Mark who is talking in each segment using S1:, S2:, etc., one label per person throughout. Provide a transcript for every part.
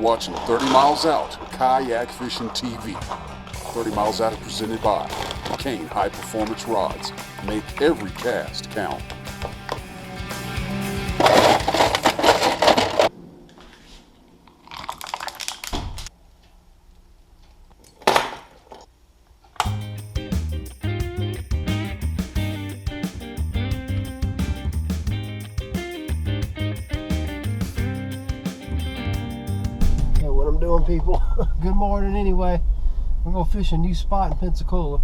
S1: watching 30 Miles Out, Kayak Fishing TV. 30 Miles Out is presented by Kane High Performance Rods. Make every cast count.
S2: What I'm doing, people. Good morning anyway. We're gonna fish a new spot in Pensacola.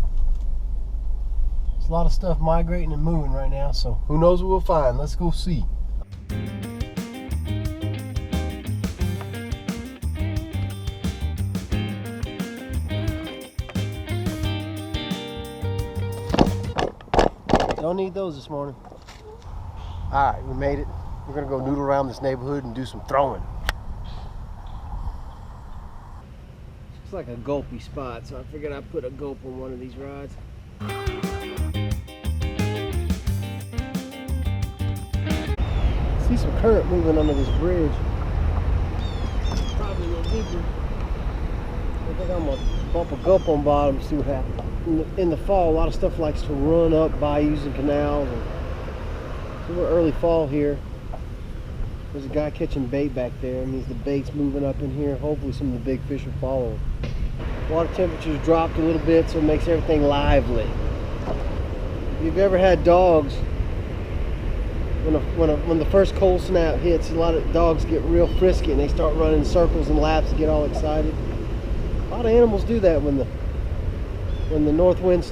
S2: There's a lot of stuff migrating and moving right now, so who knows what we'll find. Let's go see. Don't need those this morning. Alright, we made it. We're gonna go noodle around this neighborhood and do some throwing. It's like a gulpy spot, so I figured I'd put a gulp on one of these rods. See some current moving under this bridge. Probably a little deeper. I think I'm gonna bump a gulp on bottom and see what happens. In the fall, a lot of stuff likes to run up bayous and canals. So we're early fall here. There's a guy catching bait back there. It means the bait's moving up in here. Hopefully some of the big fish will follow. Water temperature's dropped a little bit, so it makes everything lively. If you've ever had dogs, when the first cold snap hits, a lot of dogs get real frisky and they start running circles and laps and get all excited. A lot of animals do that when the north wind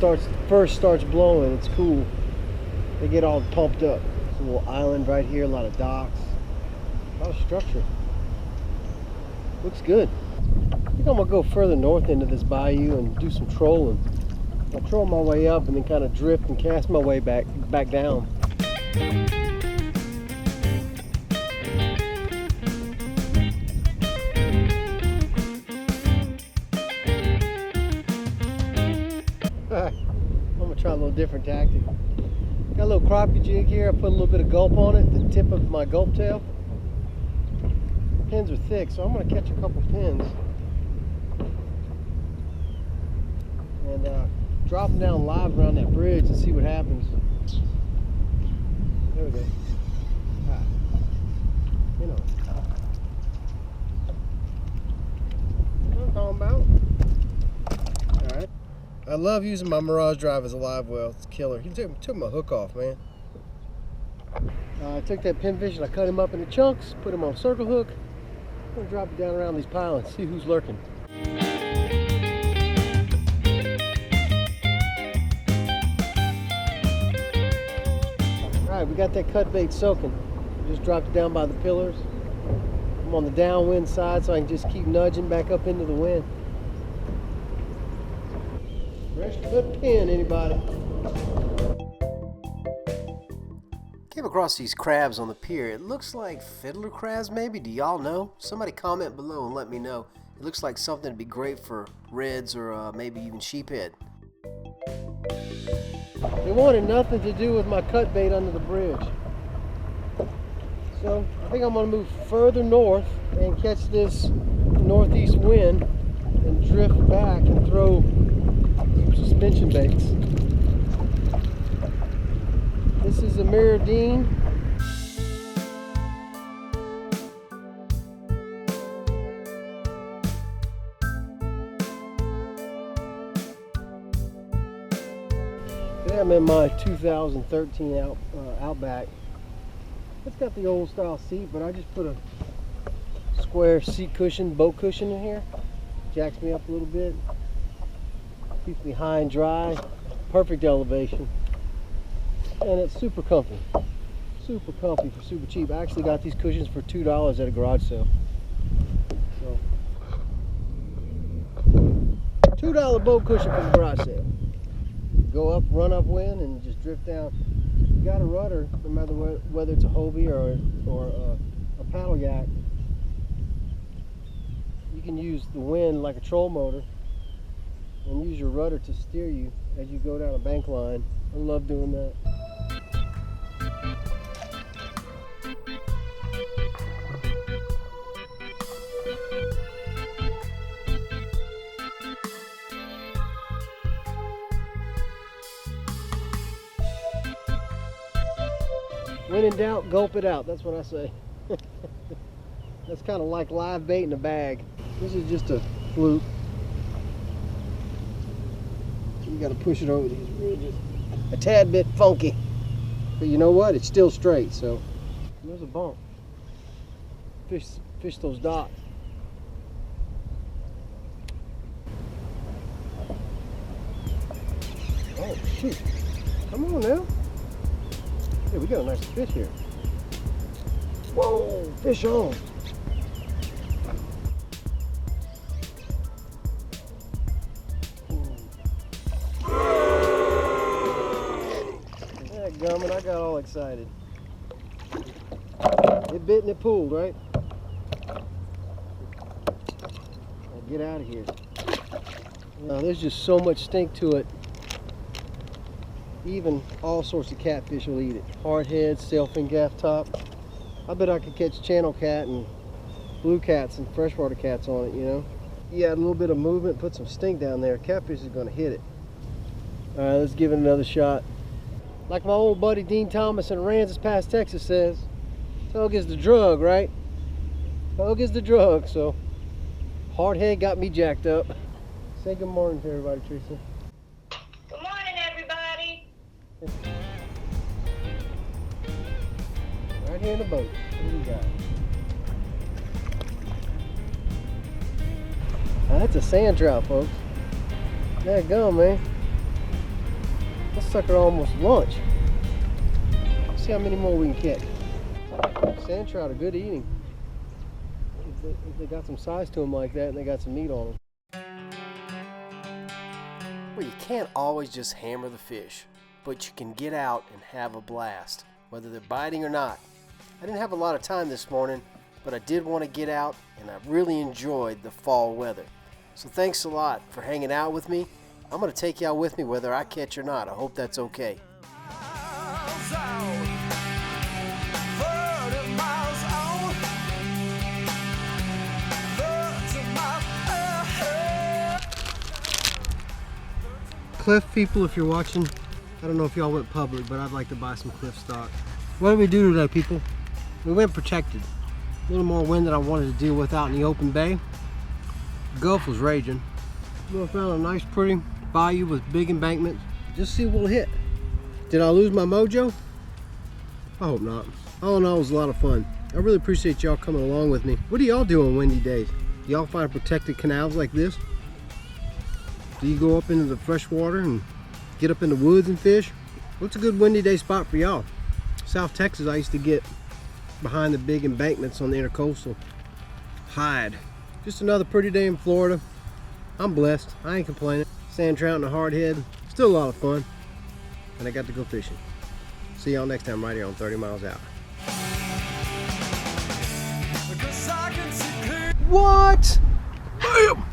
S2: first starts blowing. It's cool. They get all pumped up. There's a little island right here, a lot of docks. A lot of structure. Looks good. I think I'm gonna go further north into this bayou and do some trolling. I'll troll my way up and then kind of drift and cast my way back down. I'm gonna try a little different tactic. Got a little crappie jig here. I put a little bit of gulp on it, the tip of my gulp tail. Pins are thick, so I'm going to catch a couple pins and drop them down live around that bridge and see what happens. There we go. Ah, you know what I'm talking about. Alright. I love using my Mirage Drive as a live well. It's a killer. He took my hook off, man. I took that pinfish and I cut him up into chunks, put him on a circle hook. I'm gonna drop it down around these pilings, see who's lurking. Alright, we got that cut bait soaking. Just dropped it down by the pillars. I'm on the downwind side so I can just keep nudging back up into the wind. Fresh cut pin, anybody? Came across these crabs on the pier. It looks like fiddler crabs maybe. Do y'all know? Somebody comment below and let me know. It looks like something to be great for reds or maybe even sheephead. They wanted nothing to do with my cut bait under the bridge. So I think I'm gonna move further north and catch this northeast wind and drift back and throw some suspension baits. This is a Mirrodine. Today I'm in my 2013 Outback. It's got the old style seat, but I just put a square seat cushion, boat cushion in here. Jacks me up a little bit. Keeps me high and dry. Perfect elevation. And it's super comfy. Super comfy for super cheap. I actually got these cushions for $2 at a garage sale. So $2 boat cushion from the garage sale. Go up, run upwind, and just drift down. You got a rudder, no matter whether it's a Hobie or a paddle yak. You can use the wind like a troll motor and use your rudder to steer you as you go down a bank line. I love doing that. When in doubt, gulp it out. That's what I say. That's kind of like live bait in a bag. This is just a fluke. You got to push it over these ridges. A tad bit funky. But you know what? It's still straight, so there's a bump. Fish those dots. Oh shoot. Come on now. Hey, we got a nice fish here. Whoa, fish on. Gumming, I got all excited. It bit and it pulled, right? Now get out of here. Now, there's just so much stink to it. Even all sorts of catfish will eat it. Hardheads, sailfin, gaff top. I bet I could catch channel cat and blue cats and freshwater cats on it, you know? You add a little bit of movement, put some stink down there, catfish is gonna hit it. All right, let's give it another shot. Like my old buddy Dean Thomas in Aransas Pass, Texas says, tug is the drug, right? Tug is the drug, so hardhead got me jacked up. Say good morning to everybody, Teresa.
S3: Good morning, everybody.
S2: Right here in the boat. What do we got? Now, that's a sand trout, folks. There you go, man. That sucker almost lunch. Let's see how many more we can catch. Sand trout are good eating. If they got some size to them like that and they got some meat on them. Well, you can't always just hammer the fish, but you can get out and have a blast, whether they're biting or not. I didn't have a lot of time this morning, but I did want to get out and I really enjoyed the fall weather. So thanks a lot for hanging out with me. I'm going to take y'all with me whether I catch or not. I hope that's okay. Cliff people, if you're watching, I don't know if y'all went public, but I'd like to buy some Cliff stock. What did we do today, people? We went protected. A little more wind than I wanted to deal with out in the open bay. The Gulf was raging. We found a nice pretty bayou with big embankments. Just see what we'll hit. Did I lose my mojo? I hope not. All in all, it was a lot of fun. I really appreciate y'all coming along with me. What do y'all do on windy days? Do y'all find protected canals like this? Do you go up into the fresh water and get up in the woods and fish? What's a good windy day spot for y'all? South Texas, I used to get behind the big embankments on the intercoastal. Hide. Just another pretty day in Florida. I'm blessed. I ain't complaining. Sand trout and a hardhead. Still a lot of fun. And I got to go fishing. See y'all next time right here on 30 Miles Out. What? Bam!